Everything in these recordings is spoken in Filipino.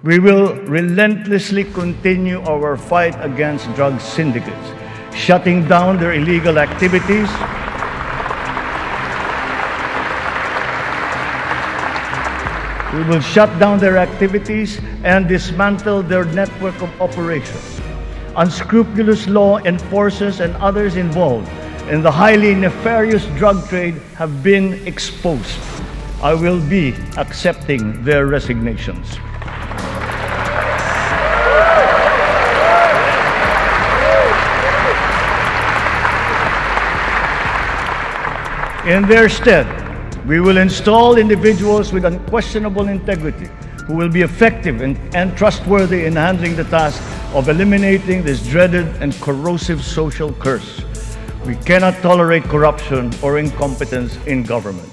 We will relentlessly continue our fight against drug syndicates, shutting down their illegal activities, we will shut down their activities and dismantle their network of operations. Unscrupulous law enforcers and others involved in the highly nefarious drug trade have been exposed. I will be accepting their resignations. In their stead, we will install individuals with unquestionable integrity who will be effective and trustworthy in handling the task of eliminating this dreaded and corrosive social curse. We cannot tolerate corruption or incompetence in government.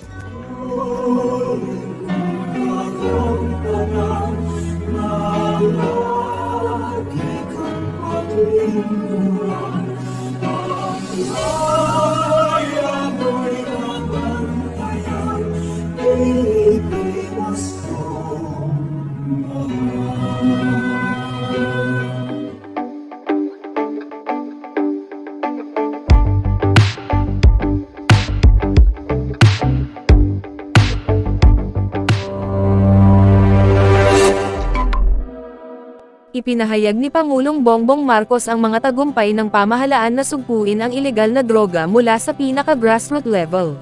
Ipinahayag ni Pangulong Bongbong Marcos ang mga tagumpay ng pamahalaan na sugpuin ang ilegal na droga mula sa pinaka-grassroots level.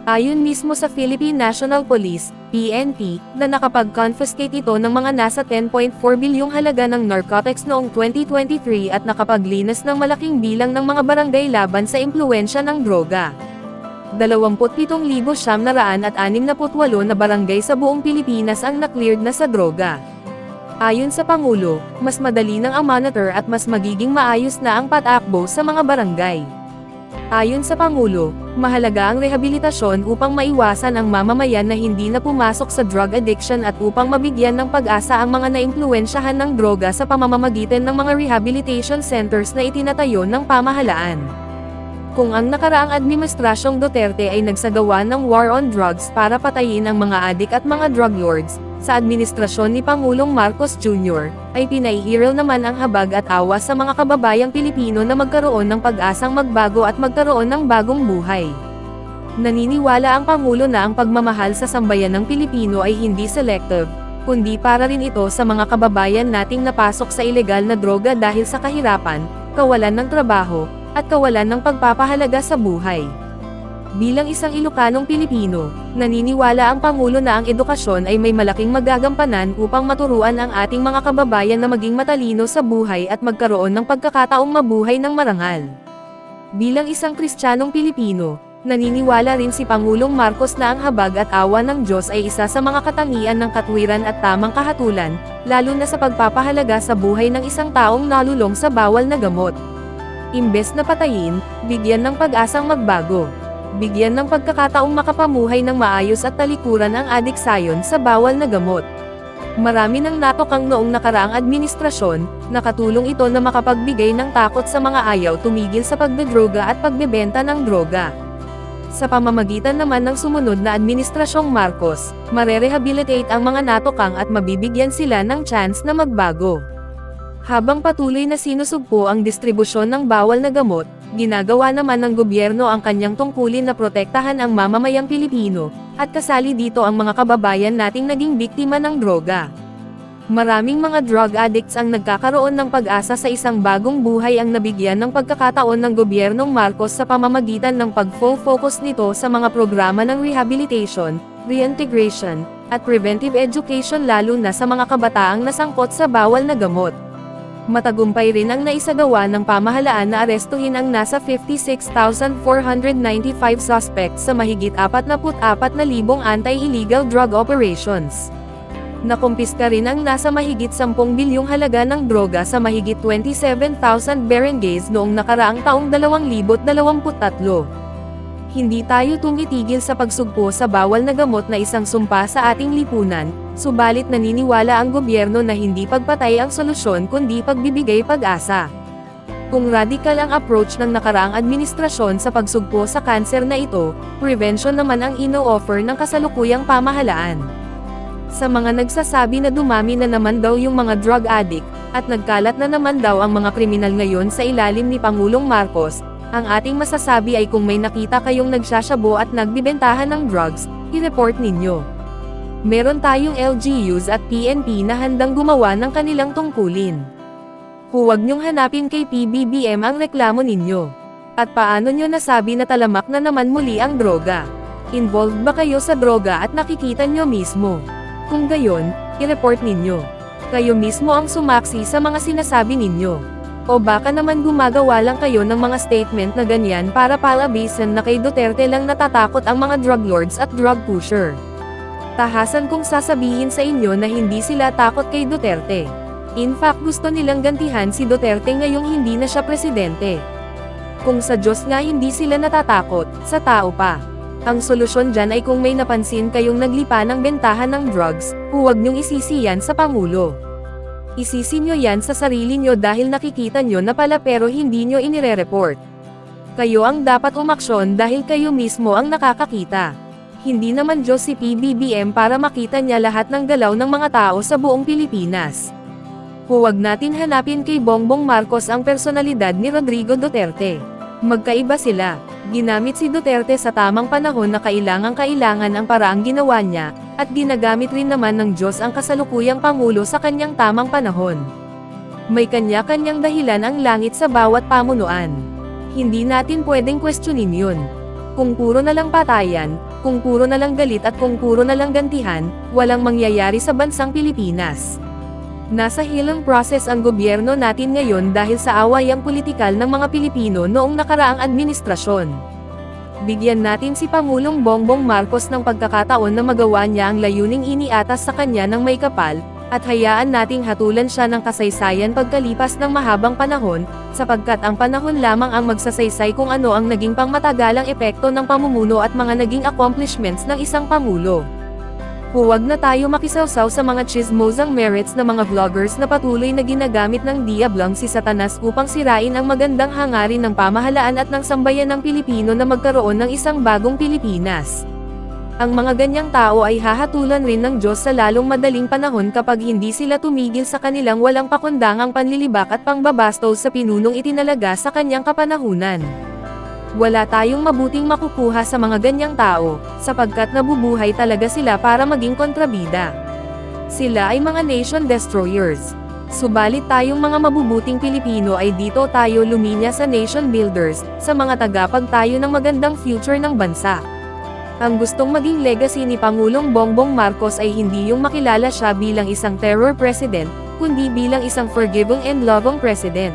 Ayon mismo sa Philippine National Police, PNP, na nakapag-confiscate ito ng mga nasa 10.4 bilyong halaga ng narcotics noong 2023 at nakapaglinas ng malaking bilang ng mga barangay laban sa impluwensya ng droga. 27,968 na barangay sa buong Pilipinas ang na-cleared na sa droga. Ayon sa Pangulo, mas madali nang ang monitor at mas magiging maayos na ang patakbo sa mga barangay. Ayon sa Pangulo, mahalaga ang rehabilitasyon upang maiwasan ang mamamayan na hindi na pumasok sa drug addiction at upang mabigyan ng pag-asa ang mga naimpluwensyahan ng droga sa pamamagitan ng mga rehabilitation centers na itinatayo ng pamahalaan. Kung ang nakaraang administrasyong Duterte ay nagsagawa ng war on drugs para patayin ang mga adik at mga drug lords, sa administrasyon ni Pangulong Marcos Jr., ay pinaiiral naman ang habag at awa sa mga kababayang Pilipino na magkaroon ng pag-asang magbago at magkaroon ng bagong buhay. Naniniwala ang Pangulo na ang pagmamahal sa sambayan ng Pilipino ay hindi selective, kundi para rin ito sa mga kababayan nating napasok sa ilegal na droga dahil sa kahirapan, kawalan ng trabaho, at kawalan ng pagpapahalaga sa buhay. Bilang isang Ilocanong Pilipino, naniniwala ang Pangulo na ang edukasyon ay may malaking magagampanan upang maturuan ang ating mga kababayan na maging matalino sa buhay at magkaroon ng pagkakataong mabuhay ng marangal. Bilang isang Kristiyanong Pilipino, naniniwala rin si Pangulong Marcos na ang habag at awa ng Diyos ay isa sa mga katangian ng katwiran at tamang kahatulan, lalo na sa pagpapahalaga sa buhay ng isang taong nalulong sa bawal na gamot. Imbes na patayin, bigyan ng pag-asang magbago. Bigyan ng pagkakataong makapamuhay ng maayos at talikuran ang adiksayon sa bawal na gamot. Marami nang natokang noong nakaraang administrasyon, nakatulong ito na makapagbigay ng takot sa mga ayaw tumigil sa pagdedroga at pagbebenta ng droga. Sa pamamagitan naman ng sumunod na administrasyong Marcos, marerehabilitate ang mga natokang at mabibigyan sila ng chance na magbago. Habang patuloy na sinusugpo ang distribusyon ng bawal na gamot, ginagawa naman ng gobyerno ang kanyang tungkulin na protektahan ang mamamayang Pilipino, at kasali dito ang mga kababayan nating naging biktima ng droga. Maraming mga drug addicts ang nagkakaroon ng pag-asa sa isang bagong buhay ang nabigyan ng pagkakataon ng gobyernong Marcos sa pamamagitan ng pag-focus nito sa mga programa ng rehabilitation, reintegration, at preventive education lalo na sa mga kabataang nasangkot sa bawal na gamot. Matagumpay rin ang naisagawa ng pamahalaan na arestuhin ang nasa 56,495 suspects sa mahigit 44,000 anti-illegal drug operations. Nakumpiska rin ang nasa mahigit 10 bilyong halaga ng droga sa mahigit 27,000 barangays noong nakaraang taong 2023. Hindi tayo tumitigil sa pagsugpo sa bawal na gamot na isang sumpa sa ating lipunan, subalit naniniwala ang gobyerno na hindi pagpatay ang solusyon kundi pagbibigay pag-asa. Kung radikal ang approach ng nakaraang administrasyon sa pagsugpo sa kanser na ito, prevention naman ang ino-offer ng kasalukuyang pamahalaan. Sa mga nagsasabi na dumami na naman daw yung mga drug addict, at nagkalat na naman daw ang mga kriminal ngayon sa ilalim ni Pangulong Marcos, ang ating masasabi ay kung may nakita kayong nagsasyabo at nagbibentahan ng drugs, i-report ninyo. Meron tayong LGUs at PNP na handang gumawa ng kanilang tungkulin. Huwag niyong hanapin kay PBBM ang reklamo ninyo. At paano niyo nasabi na talamak na naman muli ang droga? Involved ba kayo sa droga at nakikita niyo mismo? Kung gayon, i-report ninyo. Kayo mismo ang sumaksi sa mga sinasabi ninyo. O baka naman gumagawa lang kayo ng mga statement na ganyan para palabisan na kay Duterte lang natatakot ang mga drug lords at drug pusher. Tahasan kong sasabihin sa inyo na hindi sila takot kay Duterte. In fact, gusto nilang gantihan si Duterte ngayong hindi na siya presidente. Kung sa Diyos nga hindi sila natatakot, sa tao pa. Ang solusyon dyan ay kung may napansin kayong naglipa ng bentahan ng drugs, huwag niyong isisi yan sa Pangulo. Isisi niyo yan sa sarili niyo dahil nakikita niyo na pala pero hindi niyo inire-report. Kayo ang dapat umaksyon dahil kayo mismo ang nakakakita. Hindi naman Diyos si PBBM para makita niya lahat ng galaw ng mga tao sa buong Pilipinas. Huwag natin hanapin kay Bongbong Marcos ang personalidad ni Rodrigo Duterte. Magkaiba sila. Ginamit si Duterte sa tamang panahon na kailangan ang paraang ginawa niya, at ginagamit rin naman ng Diyos ang kasalukuyang Pangulo sa kanyang tamang panahon. May kanya-kanyang dahilan ang langit sa bawat pamunuan. Hindi natin pwedeng questionin yun. Kung puro na lang patayan, kung puro na lang galit at kung puro na lang gantihan, walang mangyayari sa bansang Pilipinas. Nasa healing process ang gobyerno natin ngayon dahil sa awayang politikal ng mga Pilipino noong nakaraang administrasyon. Bigyan natin si Pangulong Bongbong Marcos ng pagkakataon na magawa niya ang layuning iniatas sa kanya ng may kapal, at hayaan nating hatulan siya ng kasaysayan pagkalipas ng mahabang panahon, sapagkat ang panahon lamang ang magsasaysay kung ano ang naging pangmatagalang epekto ng pamumuno at mga naging accomplishments ng isang Pangulo. Huwag na tayo makisawsaw sa mga chismosang merits na mga vloggers na patuloy na ginagamit ng diablang si Satanas upang sirain ang magandang hangarin ng pamahalaan at ng sambayan ng Pilipino na magkaroon ng isang bagong Pilipinas. Ang mga ganyang tao ay hahatulan rin ng Diyos sa lalong madaling panahon kapag hindi sila tumigil sa kanilang walang pakundangang panlilibak at pangbabastos sa pinunong itinalaga sa kanyang kapanahunan. Wala tayong mabuting makukuha sa mga ganyang tao, sapagkat nabubuhay talaga sila para maging kontrabida. Sila ay mga nation destroyers. Subalit tayong mga mabubuting Pilipino ay dito tayo luminya sa nation builders, sa mga tagapagtayo ng magandang future ng bansa. Ang gustong maging legacy ni Pangulong Bongbong Marcos ay hindi yung makilala siya bilang isang terror president, kundi bilang isang forgiving and loving president.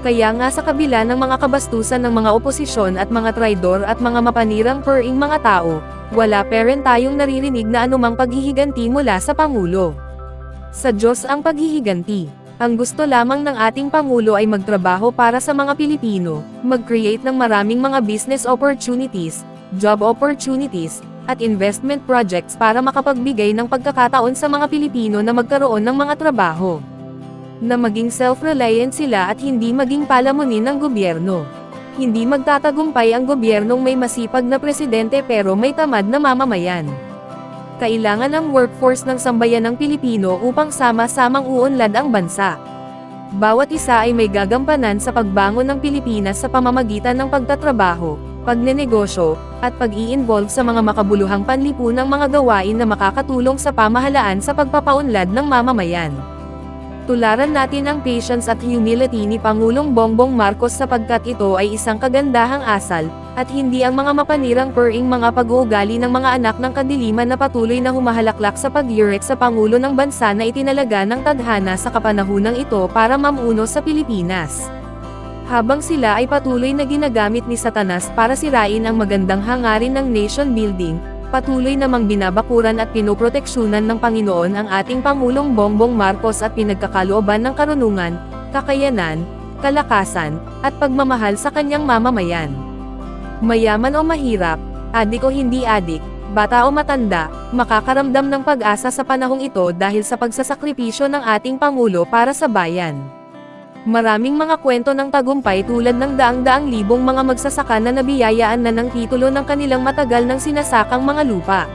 Kaya nga sa kabila ng mga kabastusan ng mga oposisyon at mga traidor at mga mapanirang pering mga tao, wala pa rin tayong naririnig na anumang paghihiganti mula sa Pangulo. Sa Diyos ang paghihiganti. Ang gusto lamang ng ating Pangulo ay magtrabaho para sa mga Pilipino, mag-create ng maraming mga business opportunities, job opportunities, at investment projects para makapagbigay ng pagkakataon sa mga Pilipino na magkaroon ng mga trabaho. Na maging self-reliant sila at hindi maging palamunin ng gobyerno. Hindi magtatagumpay ang gobyernong may masipag na presidente pero may tamad na mamamayan. Kailangan ang workforce ng sambayan ng Pilipino upang sama-samang uunlad ang bansa. Bawat isa ay may gagampanan sa pagbangon ng Pilipinas sa pamamagitan ng pagtatrabaho, pagnenegosyo, at pag-i-involve sa mga makabuluhang panlipunang mga gawain na makakatulong sa pamahalaan sa pagpapaunlad ng mamamayan. Tularan natin ang patience at humility ni Pangulong Bongbong Marcos sapagkat ito ay isang kagandahang asal, at hindi ang mga mapanirang pering mga pag-uugali ng mga anak ng kadiliman na patuloy na humahalaklak sa pagyurek sa Pangulo ng bansa na itinalaga ng tadhana sa kapanahunang ito para mamuno sa Pilipinas. Habang sila ay patuloy na ginagamit ni Satanas para sirain ang magandang hangarin ng nation building, patuloy namang binabakuran at pinoproteksyonan ng Panginoon ang ating Pangulong Bongbong Marcos at pinagkakalooban ng karunungan, kakayanan, kalakasan, at pagmamahal sa kanyang mamamayan. Mayaman o mahirap, adik o hindi adik, bata o matanda, makakaramdam ng pag-asa sa panahong ito dahil sa pagsasakripisyo ng ating Pangulo para sa bayan. Maraming mga kwento ng tagumpay tulad ng daang-daang libong mga magsasaka na nabiyayaan na ng titulo ng kanilang matagal ng sinasakang mga lupa.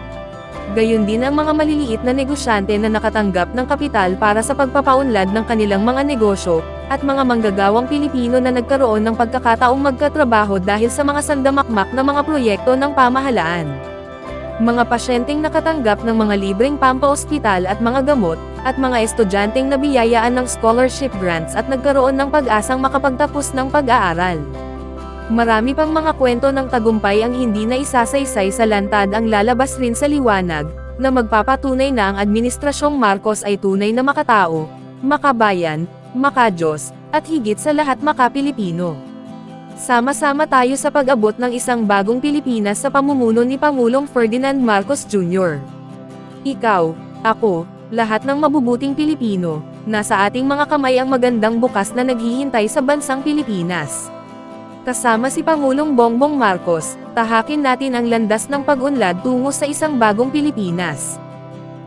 Gayon din ang mga maliliit na negosyante na nakatanggap ng kapital para sa pagpapaunlad ng kanilang mga negosyo, at mga manggagawang Pilipino na nagkaroon ng pagkakataong magkatrabaho dahil sa mga sandamakmak na mga proyekto ng pamahalaan. Mga pasyenteng nakatanggap ng mga libreng pampaospital at mga gamot, at mga estudyanteng nabiyayaan ng scholarship grants at nagkaroon ng pag-asang makapagtapos ng pag-aaral. Marami pang mga kwento ng tagumpay ang hindi na isasaysay sa lantad ang lalabas rin sa liwanag, na magpapatunay na ang Administrasyong Marcos ay tunay na makatao, makabayan, makadiyos, at higit sa lahat makapilipino. Sama-sama tayo sa pag-abot ng isang bagong Pilipinas sa pamumuno ni Pangulong Ferdinand Marcos Jr. Ikaw, ako, lahat ng mabubuting Pilipino, nasa ating mga kamay ang magandang bukas na naghihintay sa bansang Pilipinas. Kasama si Pangulong Bongbong Marcos, tahakin natin ang landas ng pag-unlad tungo sa isang bagong Pilipinas.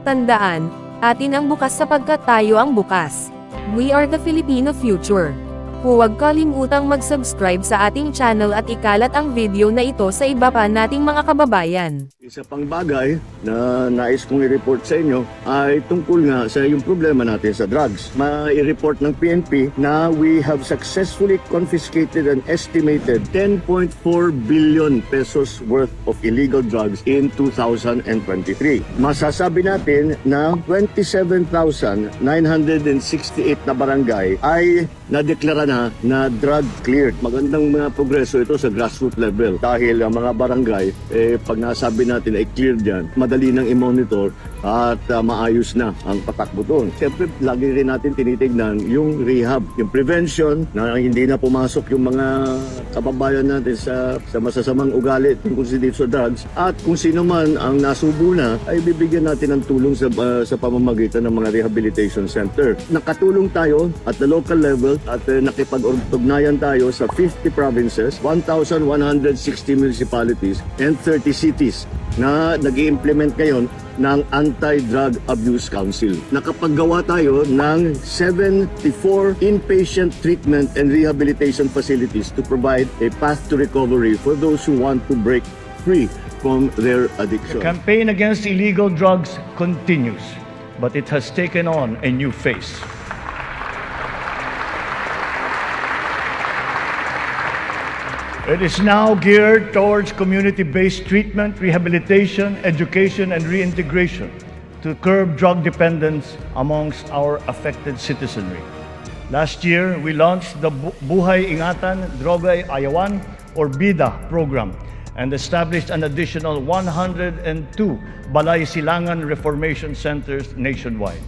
Tandaan, atin ang bukas sapagkat tayo ang bukas. We are the Filipino future. Huwag kalimutang mag-subscribe sa ating channel at ikalat ang video na ito sa iba pa nating mga kababayan. Isa pang bagay na nais kong i-report sa inyo ay tungkol nga sa yung problema natin sa drugs. Ma-i-report ng PNP na we have successfully confiscated an estimated 10.4 billion pesos worth of illegal drugs in 2023. Masasabi natin na 27,968 na barangay ay nadeklara na drug cleared. Magandang mga progreso ito sa grassroots level dahil ang mga barangay, pag nasabi natin ay cleared yan, madali nang i-monitor at maayos na ang patakbo doon. Siyempre, lagi rin natin tinitignan yung rehab, yung prevention na hindi na pumasok yung mga kababayan natin sa masasamang ugali tungkol dito sa drugs, at kung sino man ang nasubo na ay bibigyan natin ng tulong sa pamamagitan ng mga rehabilitation center. Nakatulong tayo at the local level at nakipag-ugnayan tayo sa 50 provinces, 1,160 municipalities, and 30 cities na nag-i-implement ngayon ng Anti-Drug Abuse Council. Nakapaggawa tayo ng 74 inpatient treatment and rehabilitation facilities to provide a path to recovery for those who want to break free from their addiction. The campaign against illegal drugs continues, but it has taken on a new face. It is now geared towards community-based treatment, rehabilitation, education, and reintegration to curb drug dependence amongst our affected citizenry. Last year, we launched the Buhay Ingatan Droga Ayawan or BIDA program and established an additional 102 Balay Silangan Reformation Centers nationwide.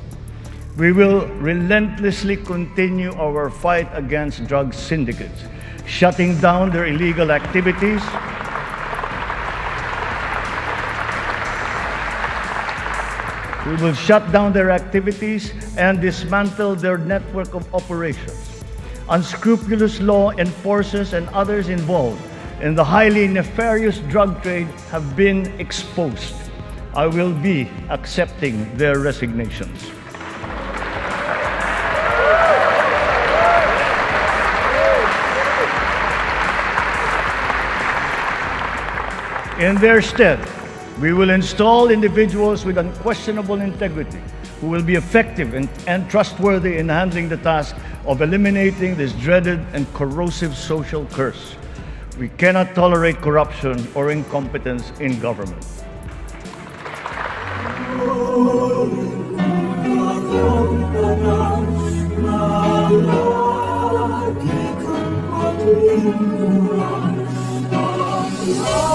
We will relentlessly continue our fight against drug syndicates, shutting down their illegal activities, we will shut down their activities and dismantle their network of operations. Unscrupulous law enforcers and others involved in the highly nefarious drug trade have been exposed. I will be accepting their resignations. In their stead, we will install individuals with unquestionable integrity who will be effective and trustworthy in handling the task of eliminating this dreaded and corrosive social curse. We cannot tolerate corruption or incompetence in government. Oh